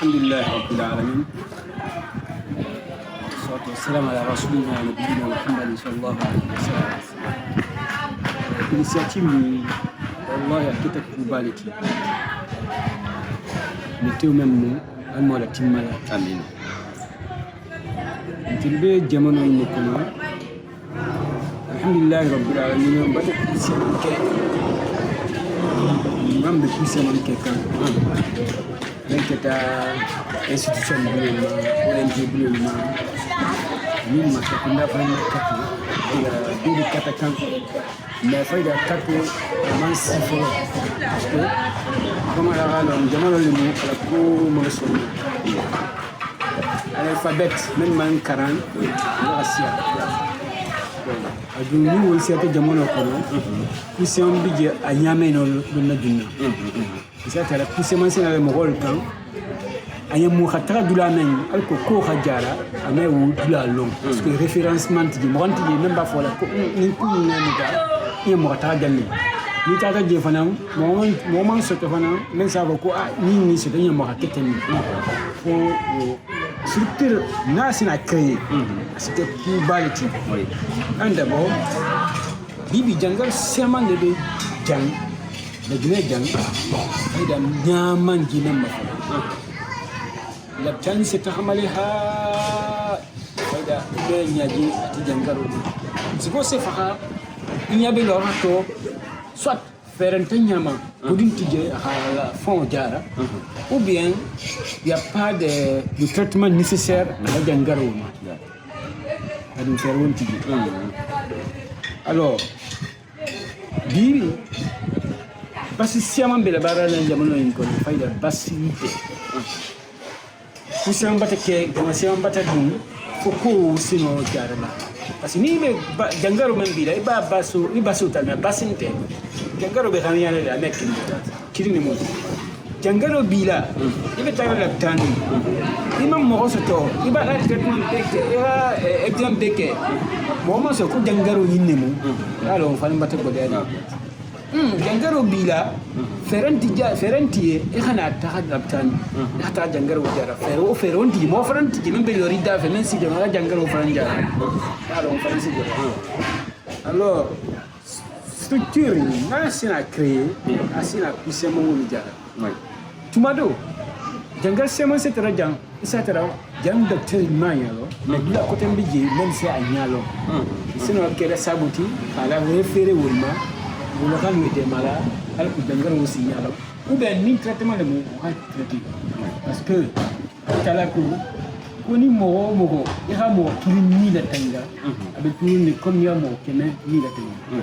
Alhamdulillah Rabbil Alamin. Salatu wassalam ala rasulina nabiyina Muhammad sallallahu alaihi wasallam. Initiative ni wallahi akita kubaliki. Niteu memmu almola timmala amin. Tilbe jamono ni kono. Alhamdulillah Rabbil Alamin bada kusiyanke. Mambe kusiyanke kan. Kita institution belum, ONG belum, ni masa kita pernah kata, dia katakan, mereka kata masih for, kalau orang zaman lalu aku masuk, alfabet memang karan, Asia. Adu ni wasi atau zaman aku, kusian biji ayam enol benda dunia. Isa tara kuseman sina le mogol kan aya mu khatara dula men alko ko khajara ame wu dula long parce que référencement di mo ganti même ba fola ko ni ku ni ni ga ni mo khatara galli ni tata je fana mo man so to fana men sa ko ni so tanya mo hakete ni fo structure na sina créer c'était pour baliti anda bo bibi jangal seman de jang da gine jang da nyaman jinan mafa labtan se ta hamali ha da be nyaji ati jangaro siko se fa nyabe lo rato soit ferente nyama budin tije ha fond jara ou bien il y a pas de traitement nécessaire à jangaro adu ferwon tije alors bibi basi siaman bela bara na jamono en ko fayda basinte kusiam batake kama siam batadun foko sino jarala basi ni be jangaro men bila iba basu tana basinte jangaro be khamiya la mekin kirini mo jangaro bila ibe tara la tani imam mo soto iba la traitement beke ya exam beke mo mo so ko jangaro yinne mo alo falen batako de jangaro bila ferenti e khana ta adaptan ta jangaro jara feronti mo ferenti men be lori da fe men si de ma jangaro franja alors franci alors structure na sina créer asina poussé mo ni jara tumado jangal sema se tara jang isa tara jang docteur mayalo mais dula ko tembe je men se anyalo sino kere sabuti ala référé wulma le cas où était malade, elle peut devenir aussi malade. Ou bien ni traitement de mon traité. Parce que Talakou, on y moro, il y a mort qui ni la tanga, avec une comme il y a mort qui n'est ni la tanga.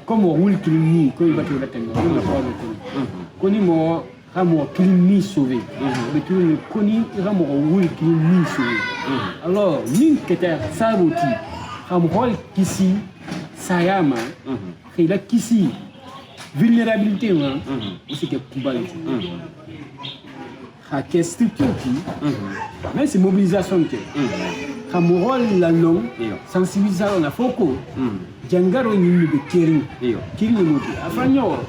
Comme on roule qui ni, comme il va te la tanga, on n'a pas le temps. Qu'on y mort, ramo qui ni sauvé. Avec une coni, ramo roule qui ni sauvé. Alors, ni que t'as saboti, ramo qui sayama. Et là, qu'ici, vulnérabilité, c'est que probabilité. Quelle structure qui, mais c'est mobilisation qui, quand mon rôle la non, sensibilisation la foco, jangaro ni de kering, kering ni moti. Afanyo,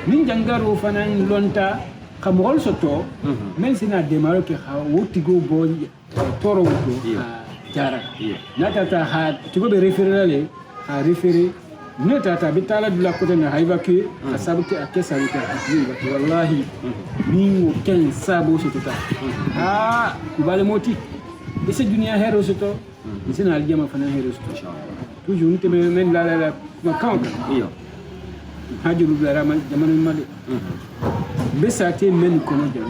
ni jangaro fanan lonta, quand mon rôle soto, même si na démarre que wotigo boy, toro woto, jara. Natata ha, tu peux référer à référer. Ne tata bitala dula côté na évacuer à saboter à caisse avec wallahi ni aucun sabo c'est tout kubale moti et c'est dunia hero c'est tout c'est na aljama fana hero c'est toujours nous te men la quand iyo hajuru la ramal jamanu mali besate men kono jam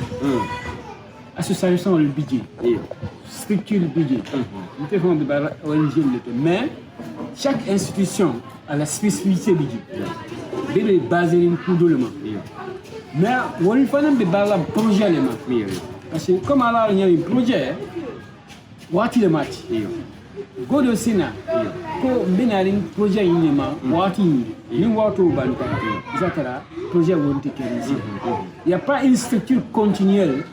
association le budget structure le budget nous te font de ONG mais chaque institution a la spécificité de les baser pour le moment. Mais on il faut même baser un projet parce que comme alors il y a un projet, what il est match. Go de Sina, ko benarin projet inema, what ni wato banka, etc. Projet wonte kenzi. Il n'y a pas une structure continuelle,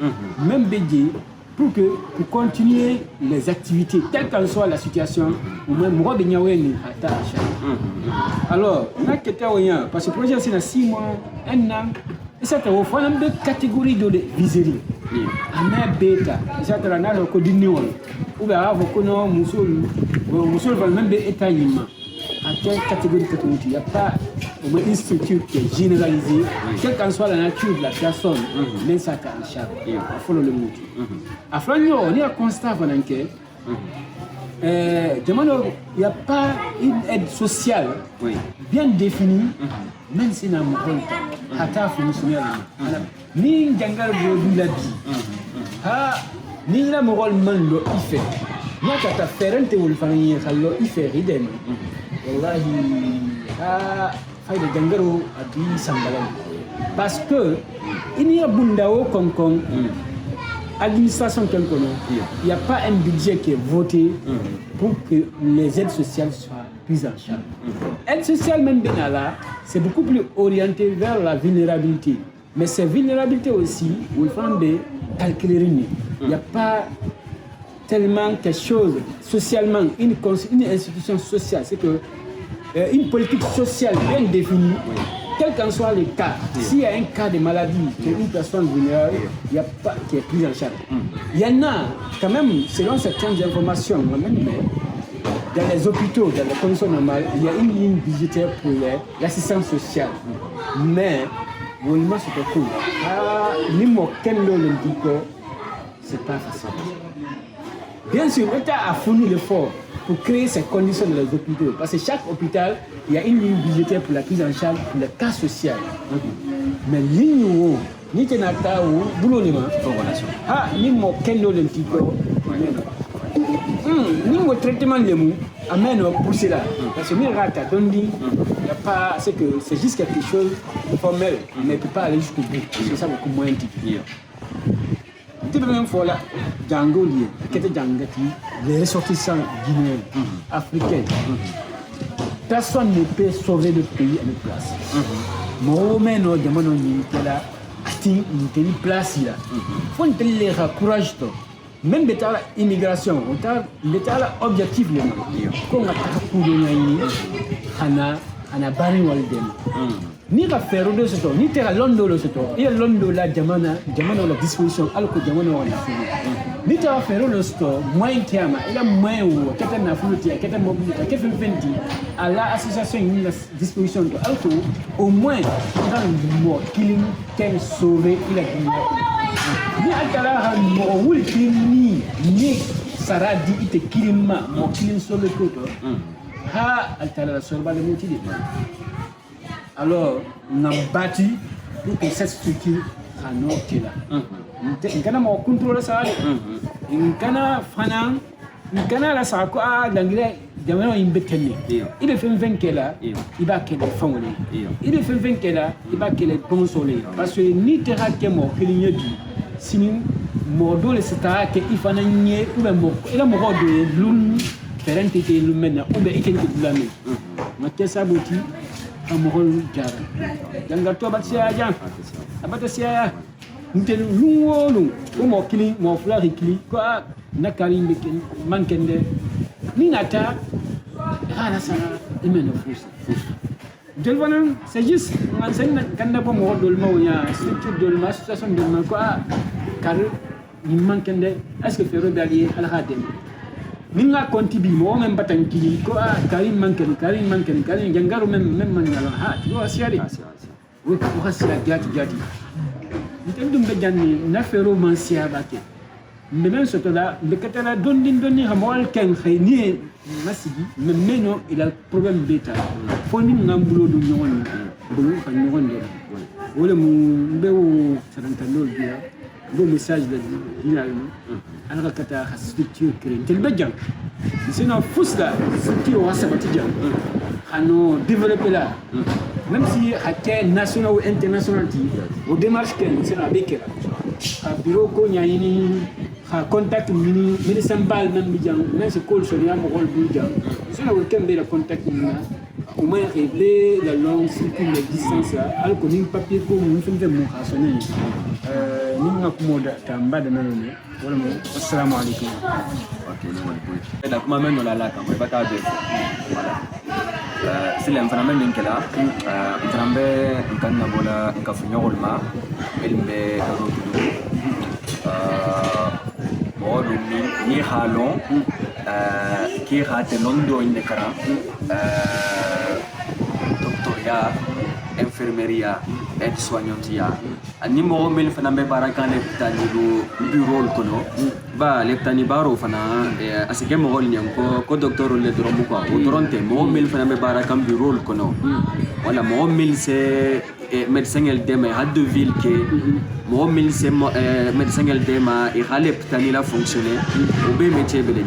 même budget. Pour continuer les activités, quelle qu'en soit la situation, ou même moi, alors, parce que le projet c'est dans 6 mois, 1 an, Isaka wo fana be catégorie de viserie ana beta isaka na lo ko dinniwol ube avo kono musul va même be état yima à quelle catégorie que tu a pas au moins institut qui est généralisé quelle qu'en soit la nature de la personne mais ça ka en charge il faut le mutu afranyo on y a constat vananke il n'y a pas une aide sociale bien définie, même si dans mon rôle, ni Djangar de la vie, ni la morale man lo ife. Moi, quand tu as fait un témoin, il fait ridem. Wallahi, de Djangaro a dit Sambalan. Parce que il y a Bundao Konkong. Administration il n'y a pas un budget qui est voté pour que les aides sociales soient prises en charge. Aide sociale même là, c'est beaucoup plus orienté vers la vulnérabilité. Mais ces vulnérabilités aussi, il faut calculer. Il n'y a pas tellement quelque chose socialement, une institution sociale, c'est que une politique sociale bien définie. Quel qu'en soit le cas, s'il y a un cas de maladie, une personne vulnérable, il n'y a pas qui est prise en charge. Il y en a, quand même, selon certaines informations, même dans les hôpitaux, dans les conditions normales, il y a une ligne budgétaire pour l'assistance sociale. Mais, c'est pas cool. C'est pas facile. Bien sûr, l'État a fourni l'effort pour créer ces conditions dans les hôpitaux. Parce que chaque hôpital, il y a une ligne budgétaire pour la prise en charge pour le cas social. Mais ligne où, ni tenata ou boulot ni mo kendo le tico, ni mo traitement le mou, amène pour cela. Parce que ni rata dondi, il y a pas, c'est que c'est juste quelque chose de formel, mais il peut pas aller jusqu'au bout. C'est ça beaucoup moins difficile. C'est la même fois là, Django lié, qui était Djangati, les ressortissants guinéens, africains. Personne ne peut sauver le pays à notre place. Moi, non, je m'en ai là, il une place là. Faut que les courage même l'état immigration, l'état objectif le comme on a pour ana bari walden. Ni ka faire de ce temps, ni te londo le ce temps. Il y a londo la jamana la disposition alko jamana wala fini. Ni te faire le store moins kiama, il a moins ou keta na fuluti, keta mobilité, keta venti à la association une disposition alko au moins dans le mot killing can sauver il a gagné. Ni akala mo wulti ni saradi ite kilima mo killing sauver koto. Ha altala la sorba le moti. Alors, on a battu pour que cette structure soit là. On a contrôlé ça. On a fait la sako a d'anglais jamana imbetene. Il est fait 20 là, il va que les fonds. Il est fait 20 là, il va que les consoler. Parce que ni terra que mo kilinye du. Sinon, modo le seta que il faut n'anier ou bien mo. Il a mo de l'un faire un tété le mena ou bien il est de la main. Ma kessa boti. Amorol jara danga to bat sia jang abata sia ntel luwolu o mo kili mo flari kili ko nakari mbeken mankende ni nata hala sana imeno fusa delvanan c'est juste man sen kanda po mo dol mawnya structure dol ma association dol ma ko kar ni mankende est-ce que faire dalier ala hadem minga contibi mo même batankili ko karim manken jangaro même man ngala ha tu vois siari oui ko hasia gati ndum be janni na fero man sia bake même ce que là de katala donni hamwal ken khayni masigi même meno il a problème beta foni ngambulo du nyoni bu kan nyondo wala mu bewo sarantandol biya bon message de finalement alors que tu as structure créée tel bedjang c'est une fausse là structure wa sabatija ano développer là même si hacké national ou international au démarche que c'est la bekera a bureau ko nyani ha contact mini médecin bal même bidjang même c'est call sonia mo rôle bidjang c'est là où kembe la contact mini au moins régler la longue circuit de distance là alors qu'on a un papier comme on fait mon raisonner ni nga kumoda tambada nalo ni wala mo assalamu alaikum ni wani boy da kuma men no la kan ba ta be voilà sile mfana men min kala mfana be kan na bola nka funyol ma elbe rotu modu ni halon ki hate londo inde kara doctoria infirmeria aide-soignante ani mo mel fana be barakan le tani do bureau kono ba le tani baro fana asike mo gol nyam ko docteur le dromu ko o doronte mo mel fana be barakan bureau kono wala mo mel c'est médecin el dema had de ville que mo mel c'est médecin el dema e hale tani la fonctionner o be métier be de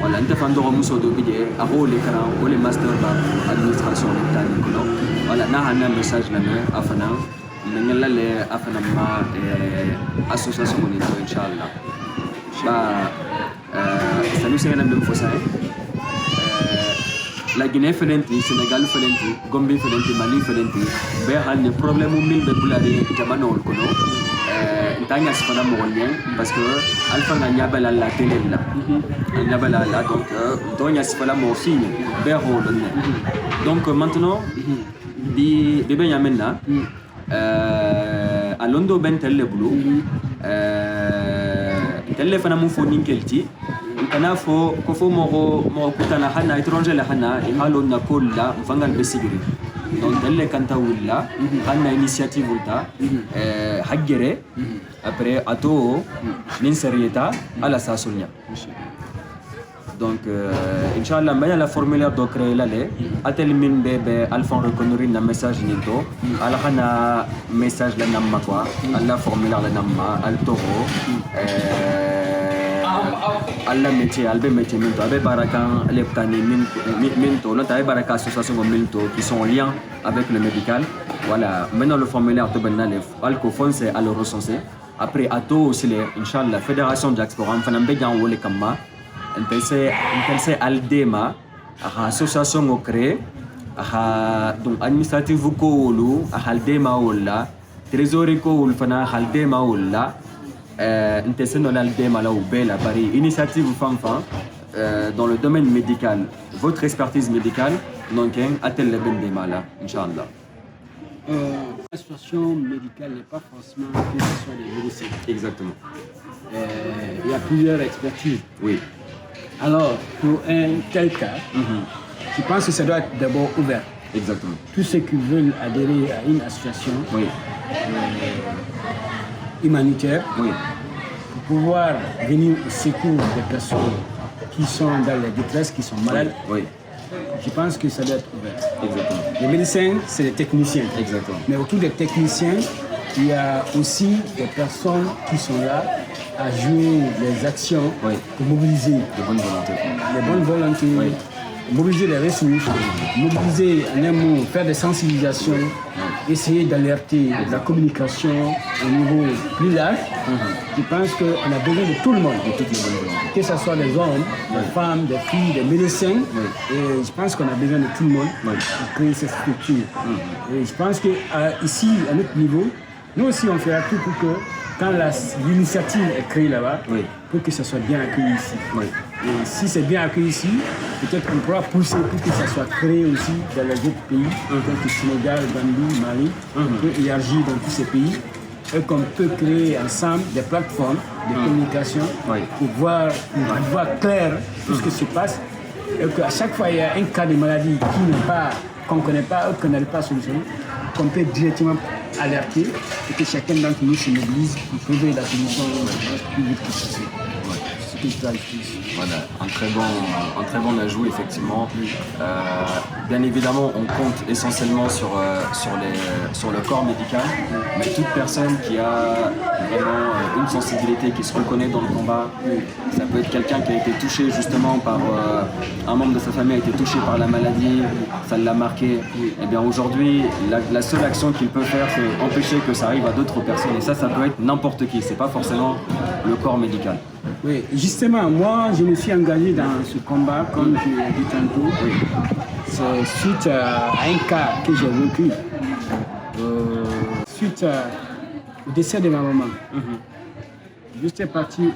wala nta fando muso do bije a role kara o le master ba administration le tani kono wala na hana message na me afana nengala le afana ma association monito inshallah ba sanu sengana bem fosa la Guinée felenti Sénégal felenti Gambie felenti Mali felenti be hal ni problème mil be bulade jamanol kono ntanya sifana mo golien parce que alpha na nyabala la télé là nyabala la donc donya sifana mo signe be holon donc maintenant bi bebe nyamenna a londo ben telle bulu telle fana mun fo ninkelti kana fo ko fo mo kutana hana étranger la hana e halon na kolla mfangal be sigiri donc telle kanta wulla hana initiative ulta haggere après ato min serieta ala sasulnya donc inchallah mbaya la formulaire do créer la le atel min bebe alfon reconnaître na message nito ala hana message la namma quoi alla formulaire la namma al toro alla métier albe métier minto abe barakan leptani minto nota abe baraka association minto qui sont en lien avec le médical voilà maintenant le formulaire to benale alcofon c'est à le recenser après ato aussi les inchallah fédération diaspora mfana mbejan wole kamma intelse aldema a association o créé a donc administrative ko lu a aldema wala trésorier ko ul fana aldema wala intelse no aldema la bela bari initiative fanfa dans le domaine médical votre expertise médicale donc atel le bendema là inchallah la situation médicale n'est pas forcément que ce soit des médecins exactement il y a plusieurs expertises oui. Alors, pour un tel cas, je pense que ça doit être d'abord ouvert. Exactement. Tous ceux qui veulent adhérer à une association humanitaire, pour pouvoir venir au secours des personnes qui sont dans la détresse, qui sont malades, je pense que ça doit être ouvert. Exactement. Les médecins, c'est les techniciens. Exactement. Mais autour des techniciens, il y a aussi des personnes qui sont là à jouer les actions pour mobiliser les bonnes volontés, mobiliser les ressources, mobiliser en un mot, faire des sensibilisations, essayer d'alerter la communication au niveau plus large. Je pense qu'on a besoin de tout le monde, que ce soit des hommes, des femmes, des filles, des médecins. Et je pense qu'on a besoin de tout le monde pour créer cette structure. Et je pense qu'ici, à notre niveau, nous aussi on fera tout pour que quand l'initiative est créée là-bas, pour que ça soit bien accueilli ici. Et si c'est bien accueilli ici, peut-être qu'on pourra pousser pour que ça soit créé aussi dans les autres pays, tels que Sénégal, Gambie, Mali, on peut élargir dans tous ces pays et qu'on peut créer ensemble des plateformes de communication pour voir clair tout ce qui se passe et qu'à chaque fois il y a un cas de maladie qu'on ne connaît pas ou qu'on n'arrive pas à solutionner, qu'on peut directement alerter et que chacun d'entre nous se mobilise pour trouver la solution plus vite que possible. Voilà, un très bon ajout effectivement. Bien évidemment, on compte essentiellement sur le corps médical, mais toute personne qui a vraiment une sensibilité, qui se reconnaît dans le combat, ça peut être quelqu'un qui a été touché justement par un membre de sa famille a été touché par la maladie, ça l'a marqué. Et bien aujourd'hui, la seule action qu'il peut faire, c'est empêcher que ça arrive à d'autres personnes. Et ça peut être n'importe qui. C'est pas forcément le corps médical. Oui, justement, moi, je me suis engagé dans ce combat, comme je l'ai dit tantôt. C'est suite à un cas que j'ai vécu, suite au décès de ma maman. J'étais parti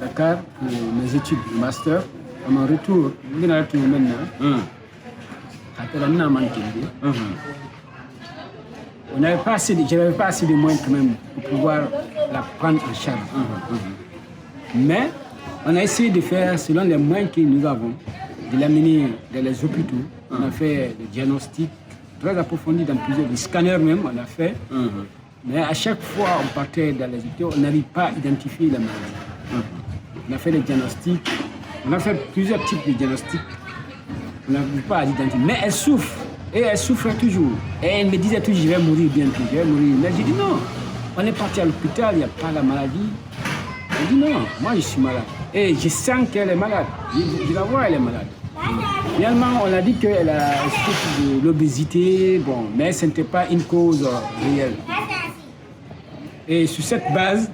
Dakar pour mes études de master. À mon retour, je vais retourner maintenant. Après la on n'avait pas assez j'avais pas assez de moyens quand même pour pouvoir la prendre en charge. Mais on a essayé de faire selon les moyens que nous avons, de l'amener dans les hôpitaux. On a fait des diagnostics très approfondis dans plusieurs, des scanners même, on a fait. Mais à chaque fois on partait dans les hôpitaux, on n'arrive pas à identifier la maladie. On a fait des diagnostics, on a fait plusieurs types de diagnostics. On n'arrive pas à l'identifier. Mais elle souffre. Et elle souffre toujours. Et elle me disait toujours, je vais mourir bientôt, je vais mourir. Mais j'ai dit non, on est parti à l'hôpital, il n'y a pas la maladie. Elle dit non, moi je suis malade. Et je sens qu'elle est malade. Je la vois, elle est malade. Finalement, on a dit qu'elle a de l'obésité, bon, mais ce n'était pas une cause réelle. Et sur cette base,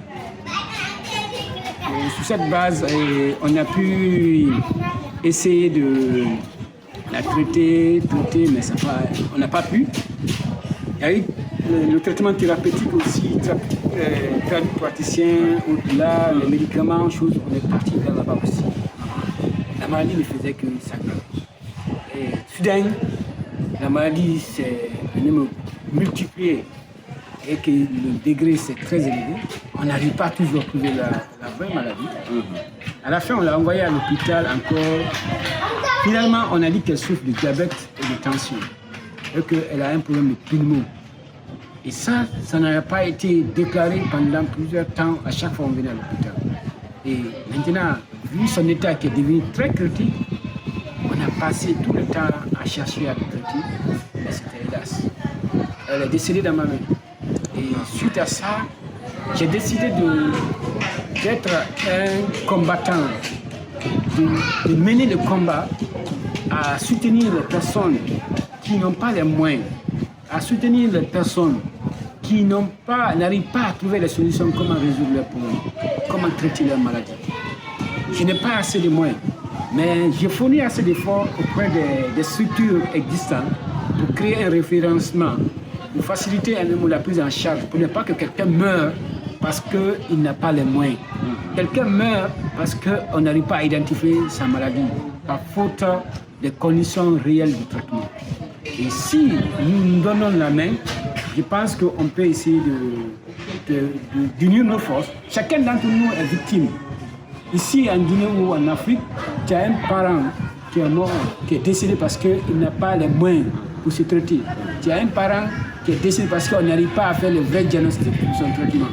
on a pu essayer de la traiter, mais on n'a pas pu. Il y a eu le traitement thérapeutique aussi, praticien, au-delà, les médicaments, choses, on est parti vers là-bas aussi. La maladie ne faisait que ça. Et soudain, la maladie s'est multipliée et que le degré s'est très élevé. On n'arrive pas toujours à trouver la vraie maladie. À la fin, on l'a envoyée à l'hôpital encore. Finalement, on a dit qu'elle souffre de diabète et de tension et qu'elle a un problème de pulmon. Et ça n'avait pas été déclaré pendant plusieurs temps, à chaque fois qu'on venait à l'hôpital. Et maintenant, vu son état qui est devenu très critique, on a passé tout le temps à chercher à le traiter, mais c'était hélas. Elle est décédée dans ma main. Et suite à ça, j'ai décidé d'être un combattant, de mener le combat à soutenir les personnes qui n'ont pas les moyens, à soutenir les personnes qui n'arrivent pas à trouver les solutions, comment résoudre leurs problèmes, comment traiter leur maladie. Je n'ai pas assez de moyens, mais j'ai fourni assez d'efforts auprès des structures existantes pour créer un référencement, pour faciliter la prise en charge, pour ne pas que quelqu'un meure parce qu'il n'a pas les moyens. Quelqu'un meurt parce qu'on n'arrive pas à identifier sa maladie, par faute des conditions réelles du traitement. Et si nous nous donnons la main, je pense qu'on peut essayer d'unir nos forces. Chacun d'entre nous est victime. Ici, en Guinée ou en Afrique, tu as un parent qui est mort, qui est décédé parce qu'il n'a pas les moyens pour se traiter. Tu as un parent qui est décédé parce qu'on n'arrive pas à faire le vrai diagnostic pour son traitement.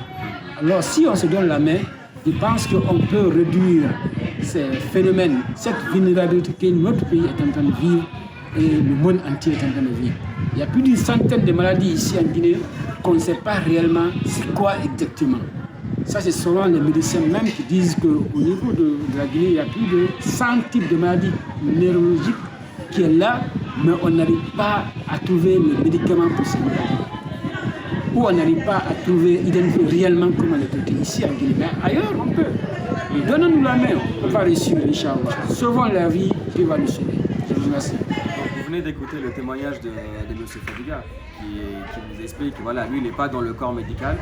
Alors, si on se donne la main, je pense qu'on peut réduire ces phénomènes, cette vulnérabilité que notre pays est en train de vivre et le monde entier est en train de vivre. Il y a plus d'une centaine de maladies ici en Guinée qu'on ne sait pas réellement c'est quoi exactement. Ça, c'est selon les médecins même qui disent qu'au niveau de la Guinée, il y a plus de 100 types de maladies neurologiques qui est là, mais on n'arrive pas à trouver le médicament pour ces maladies. Ou on n'arrive pas à identifier réellement comment les traiter ici en Guinée. Mais ailleurs, on peut. Donnons-nous la main, on va réussir, Inch'Allah. Sauvons la vie, Dieu va nous sauver. Je vous remercie. Vous venez d'écouter le témoignage de M. Fadiga qui nous explique que voilà, lui, il n'est pas dans le corps médical,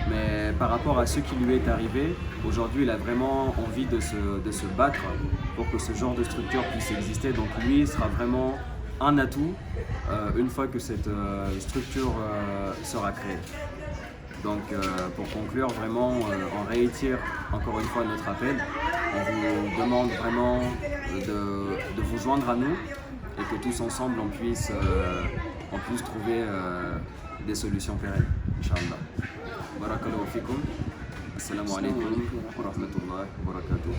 mais par rapport à ce qui lui est arrivé, aujourd'hui, il a vraiment envie de se battre pour que ce genre de structure puisse exister. Donc lui, il sera vraiment un atout une fois que cette structure sera créée. Donc pour conclure, vraiment, on réitère encore une fois notre appel. On vous demande vraiment de vous joindre à nous et que tous ensemble on puisse trouver des solutions pérennes. Inch'Allah. Barakallahu fikum. Assalamu alaikum wa rahmatullahi wa barakatuh.